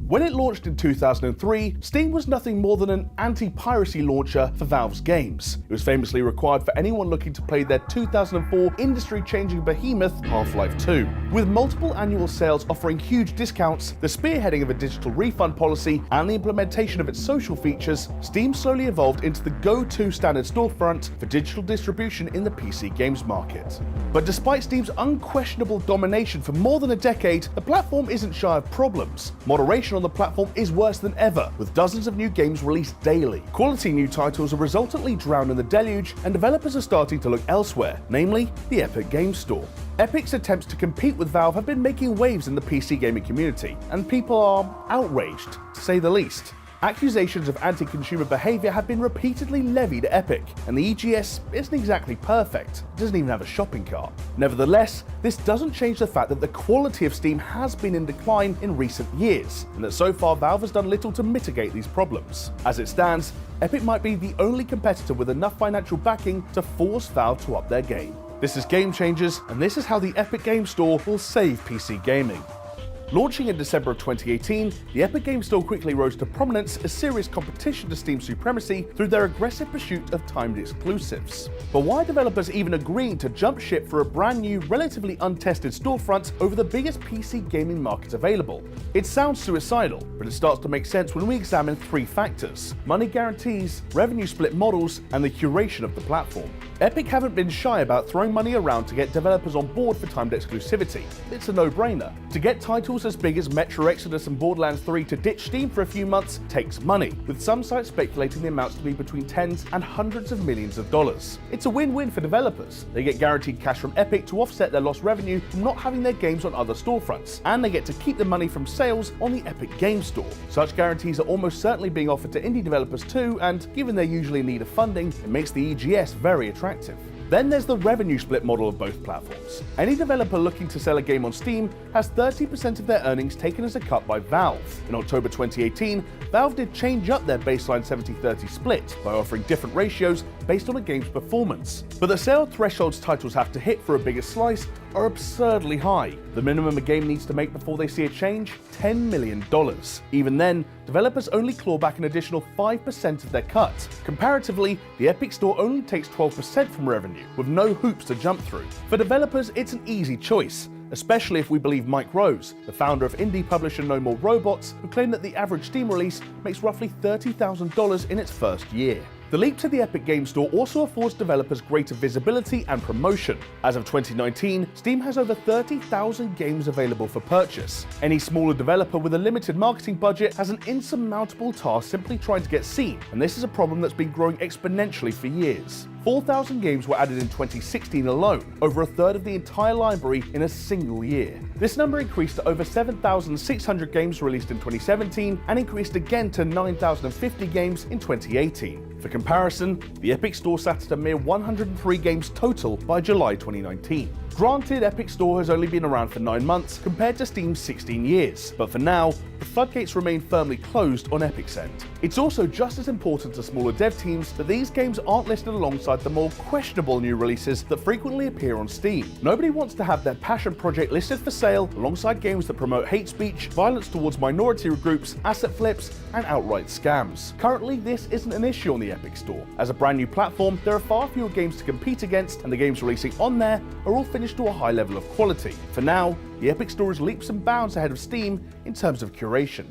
When it launched in 2003, Steam was nothing more than an anti-piracy launcher for Valve's games. It was famously required for anyone looking to play their 2004 industry-changing behemoth, Half-Life 2. With multiple annual sales offering huge discounts, the spearheading of a digital refund policy, and the implementation of its social features, Steam slowly evolved into the go-to standard storefront for digital distribution in the PC games market. But despite Steam's unquestionable domination for more than a decade, the platform isn't shy of problems. Moderation on the platform is worse than ever, with dozens of new games released daily. Quality new titles are resultantly drowned in the deluge, and developers are starting to look elsewhere, namely the Epic Games Store. Epic's attempts to compete with Valve have been making waves in the PC gaming community, and people are outraged, to say the least. Accusations of anti-consumer behavior have been repeatedly levied at Epic, and the EGS isn't exactly perfect. It doesn't even have a shopping cart. Nevertheless, this doesn't change the fact that the quality of Steam has been in decline in recent years, and that so far Valve has done little to mitigate these problems. As it stands, Epic might be the only competitor with enough financial backing to force Valve to up their game. This is Game Changers, and this is how the Epic Games Store will save PC gaming. Launching in December of 2018, the Epic Games Store quickly rose to prominence as serious competition to Steam's supremacy through their aggressive pursuit of timed exclusives. But why are developers even agreeing to jump ship for a brand new, relatively untested storefront over the biggest PC gaming market available? It sounds suicidal, but it starts to make sense when we examine three factors: money guarantees, revenue split models, and the curation of the platform. Epic haven't been shy about throwing money around to get developers on board for timed exclusivity. It's a no-brainer. To get titles as big as Metro Exodus and Borderlands 3 to ditch Steam for a few months takes money, with some sites speculating the amounts to be between tens and hundreds of millions of dollars. It's a win-win for developers. They get guaranteed cash from Epic to offset their lost revenue from not having their games on other storefronts, and they get to keep the money from sales on the Epic Games Store. Such guarantees are almost certainly being offered to indie developers too, and given they're usually in need of funding, it makes the EGS very attractive. Then there's the revenue split model of both platforms. Any developer looking to sell a game on Steam has 30% of their earnings taken as a cut by Valve. In October 2018, Valve did change up their baseline 70-30 split by offering different ratios based on a game's performance. But the sale thresholds titles have to hit for a bigger slice are absurdly high. The minimum a game needs to make before they see a change? $10 million. Even then, developers only claw back an additional 5% of their cut. Comparatively, the Epic Store only takes 12% from revenue, with no hoops to jump through. For developers, it's an easy choice, especially if we believe Mike Rose, the founder of indie publisher No More Robots, who claimed that the average Steam release makes roughly $30,000 in its first year. The leap to the Epic Games Store also affords developers greater visibility and promotion. As of 2019, Steam has over 30,000 games available for purchase. Any smaller developer with a limited marketing budget has an insurmountable task simply trying to get seen, and this is a problem that's been growing exponentially for years. 4,000 games were added in 2016 alone, over a third of the entire library in a single year. This number increased to over 7,600 games released in 2017 and increased again to 9,050 games in 2018. For comparison, the Epic Store sat at a mere 103 games total by July 2019. Granted, Epic Store has only been around for 9 months compared to Steam's 16 years, but for now, the floodgates remain firmly closed on Epic's end. It's also just as important to smaller dev teams that these games aren't listed alongside the more questionable new releases that frequently appear on Steam. Nobody wants to have their passion project listed for sale alongside games that promote hate speech, violence towards minority groups, asset flips, and outright scams. Currently, this isn't an issue on the Epic Store. As a brand new platform, there are far fewer games to compete against, and the games releasing on there are all finished to a high level of quality. For now, the Epic Store is leaps and bounds ahead of Steam in terms of curation.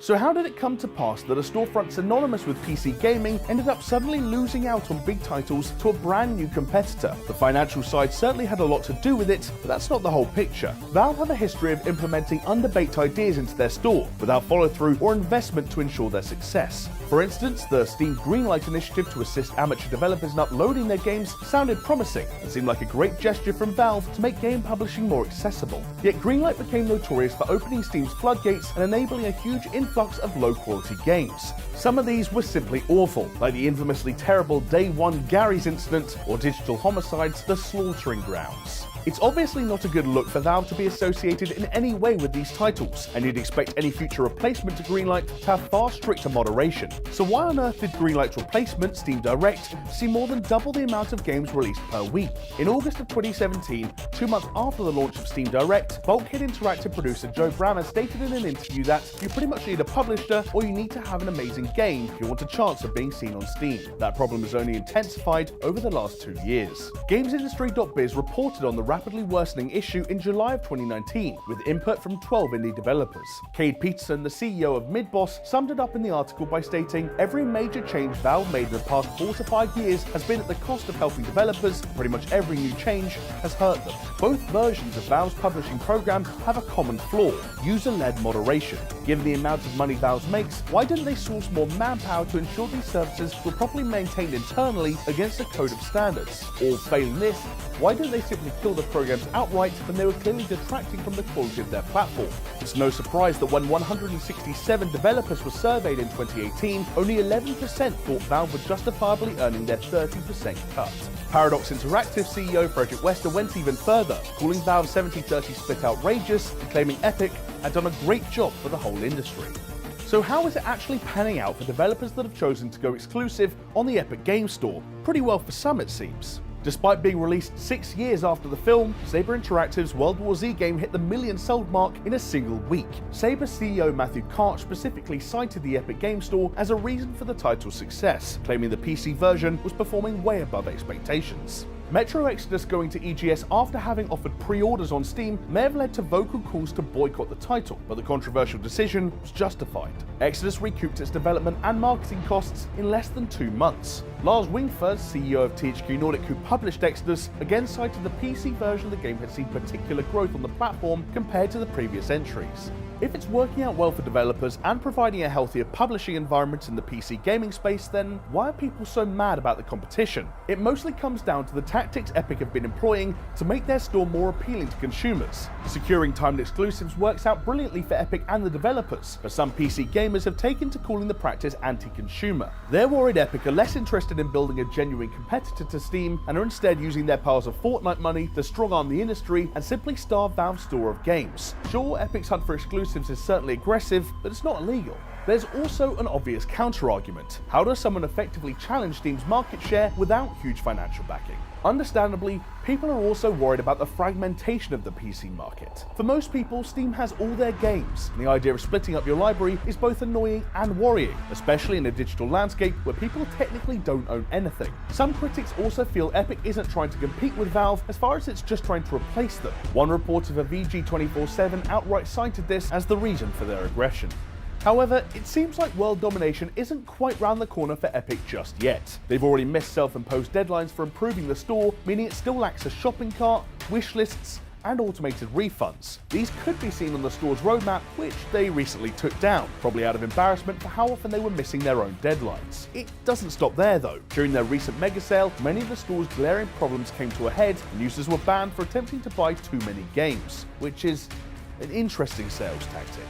So how did it come to pass that a storefront synonymous with PC gaming ended up suddenly losing out on big titles to a brand new competitor? The financial side certainly had a lot to do with it, but that's not the whole picture. Valve have a history of implementing underbaked ideas into their store without follow-through or investment to ensure their success. For instance, the Steam Greenlight initiative to assist amateur developers in uploading their games sounded promising and seemed like a great gesture from Valve to make game publishing more accessible. Yet Greenlight became notorious for opening Steam's floodgates and enabling a huge influx of low-quality games. Some of these were simply awful, like the infamously terrible Day One Gary's incident or Digital Homicide's The Slaughtering Grounds. It's obviously not a good look for Valve to be associated in any way with these titles, and you'd expect any future replacement to Greenlight to have far stricter moderation. So why on earth did Greenlight's replacement, Steam Direct, see more than double the amount of games released per week? In August of 2017, 2 months after the launch of Steam Direct, Bulkhead Interactive producer Joe Brammer stated in an interview that you pretty much need a publisher or you need to have an amazing game if you want a chance of being seen on Steam. That problem has only intensified over the last 2 years. GamesIndustry.biz reported on the rapidly worsening issue in July of 2019, with input from 12 indie developers. Cade Peterson, the CEO of Midboss, summed it up in the article by stating, "Every major change Valve made in the past 4 to 5 years has been at the cost of helping developers. Pretty much every new change has hurt them." Both versions of Valve's publishing program have a common flaw: user-led moderation. Given the amount of money Valve makes, why didn't they source more manpower to ensure these services were properly maintained internally against a code of standards? Or failing this, why didn't they simply kill the programs outright when they were clearly detracting from the quality of their platform? It's no surprise that when 167 developers were surveyed in 2018, only 11% thought Valve were justifiably earning their 30% cut. Paradox Interactive CEO Frederick Wester went even further, calling Valve's 70-30 split outrageous and claiming Epic had done a great job for the whole industry. So how is it actually panning out for developers that have chosen to go exclusive on the Epic Games Store? Pretty well for some, it seems. Despite being released 6 years after the film, Saber Interactive's World War Z game hit the million sold mark in a single week. Saber CEO Matthew Karch specifically cited the Epic Games Store as a reason for the title's success, claiming the PC version was performing way above expectations. Metro Exodus going to EGS after having offered pre-orders on Steam may have led to vocal calls to boycott the title, but the controversial decision was justified. Exodus recouped its development and marketing costs in less than 2 months. Lars Wingfors, CEO of THQ Nordic who published Exodus, again cited the PC version of the game had seen particular growth on the platform compared to the previous entries. If it's working out well for developers and providing a healthier publishing environment in the PC gaming space, then why are people so mad about the competition? It mostly comes down to the tactics Epic have been employing to make their store more appealing to consumers. Securing timed exclusives works out brilliantly for Epic and the developers, but some PC gamers have taken to calling the practice anti-consumer. They're worried Epic are less interested in building a genuine competitor to Steam and are instead using their piles of Fortnite money to strong-arm the industry and simply starve Valve's store of games. Sure, Epic's hunt for exclusives is certainly aggressive, but it's not illegal. There's also an obvious counter-argument. How does someone effectively challenge Steam's market share without huge financial backing? Understandably, people are also worried about the fragmentation of the PC market. For most people, Steam has all their games, and the idea of splitting up your library is both annoying and worrying, especially in a digital landscape where people technically don't own anything. Some critics also feel Epic isn't trying to compete with Valve as far as it's just trying to replace them. One reporter for VG247 outright cited this as the reason for their aggression. However, it seems like world domination isn't quite round the corner for Epic just yet. They've already missed self-imposed deadlines for improving the store, meaning it still lacks a shopping cart, wish lists, and automated refunds. These could be seen on the store's roadmap, which they recently took down, probably out of embarrassment for how often they were missing their own deadlines. It doesn't stop there though. During their recent mega sale, many of the store's glaring problems came to a head, and users were banned for attempting to buy too many games, which is an interesting sales tactic.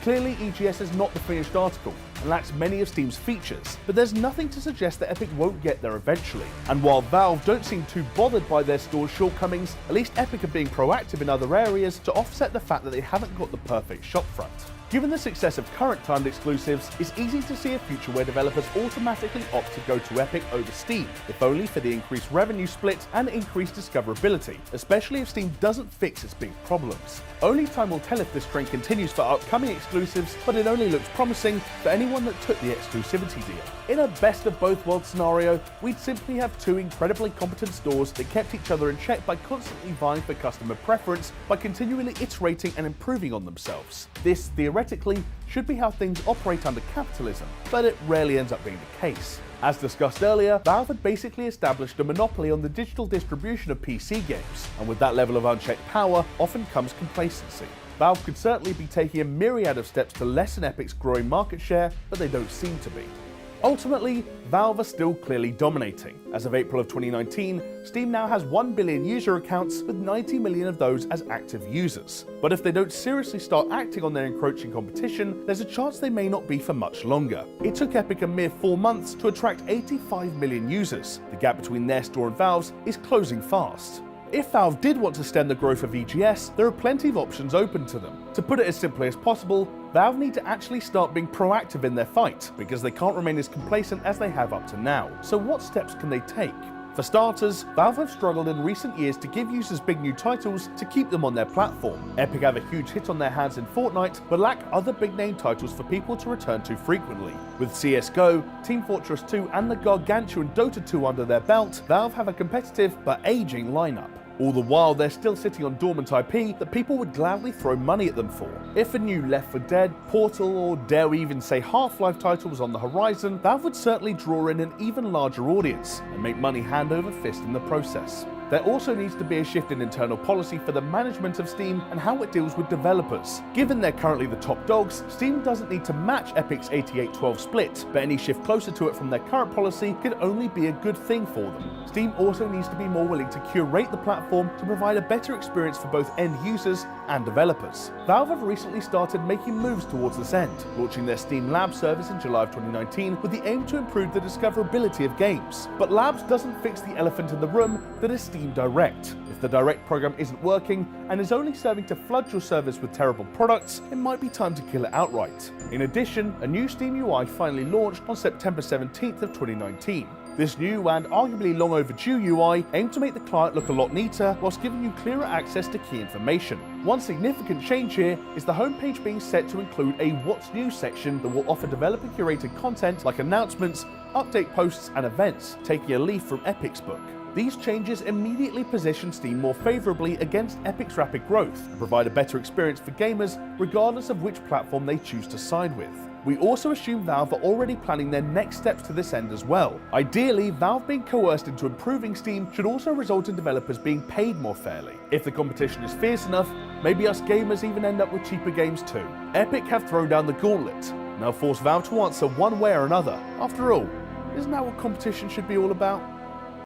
Clearly, EGS is not the finished article and lacks many of Steam's features, but there's nothing to suggest that Epic won't get there eventually. And while Valve don't seem too bothered by their store's shortcomings, at least Epic are being proactive in other areas to offset the fact that they haven't got the perfect shopfront. Given the success of current timed exclusives, it's easy to see a future where developers automatically opt to go to Epic over Steam, if only for the increased revenue split and increased discoverability, especially if Steam doesn't fix its big problems. Only time will tell if this trend continues for upcoming exclusives, but it only looks promising for anyone that took the exclusivity deal. In a best of both worlds scenario, we'd simply have two incredibly competent stores that kept each other in check by constantly vying for customer preference by continually iterating and improving on themselves. This, theoretically, should be how things operate under capitalism, but it rarely ends up being the case. As discussed earlier, Valve had basically established a monopoly on the digital distribution of PC games, and with that level of unchecked power often comes complacency. Valve could certainly be taking a myriad of steps to lessen Epic's growing market share, but they don't seem to be. Ultimately, Valve are still clearly dominating. As of April of 2019, Steam now has 1 billion user accounts, with 90 million of those as active users. But if they don't seriously start acting on their encroaching competition, there's a chance they may not be for much longer. It took Epic a mere 4 months to attract 85 million users. The gap between their store and Valve's is closing fast. If Valve did want to stem the growth of EGS, there are plenty of options open to them. To put it as simply as possible, Valve need to actually start being proactive in their fight, because they can't remain as complacent as they have up to now. So what steps can they take? For starters, Valve have struggled in recent years to give users big new titles to keep them on their platform. Epic have a huge hit on their hands in Fortnite, but lack other big name titles for people to return to frequently. With CSGO, Team Fortress 2 and the gargantuan Dota 2 under their belt, Valve have a competitive but aging lineup. All the while, they're still sitting on dormant IP that people would gladly throw money at them for. If a new Left 4 Dead, Portal, or dare we even say Half-Life title was on the horizon, Valve would certainly draw in an even larger audience and make money hand over fist in the process. There also needs to be a shift in internal policy for the management of Steam and how it deals with developers. Given they're currently the top dogs, Steam doesn't need to match Epic's 88-12 split, but any shift closer to it from their current policy could only be a good thing for them. Steam also needs to be more willing to curate the platform to provide a better experience for both end users and developers. Valve have recently started making moves towards this end, launching their Steam Labs service in July of 2019 with the aim to improve the discoverability of games. But Labs doesn't fix the elephant in the room that is Steam Direct. If the Direct program isn't working and is only serving to flood your service with terrible products, it might be time to kill it outright. In addition, a new Steam UI finally launched on September 17th of 2019. This new and arguably long overdue UI aimed to make the client look a lot neater whilst giving you clearer access to key information. One significant change here is the homepage being set to include a What's New section that will offer developer curated content like announcements, update posts and events, taking a leaf from Epic's book. These changes immediately position Steam more favourably against Epic's rapid growth and provide a better experience for gamers regardless of which platform they choose to side with. We also assume Valve are already planning their next steps to this end as well. Ideally, Valve being coerced into improving Steam should also result in developers being paid more fairly. If the competition is fierce enough, maybe us gamers even end up with cheaper games too. Epic have thrown down the gauntlet, now force Valve to answer one way or another. After all, isn't that what competition should be all about?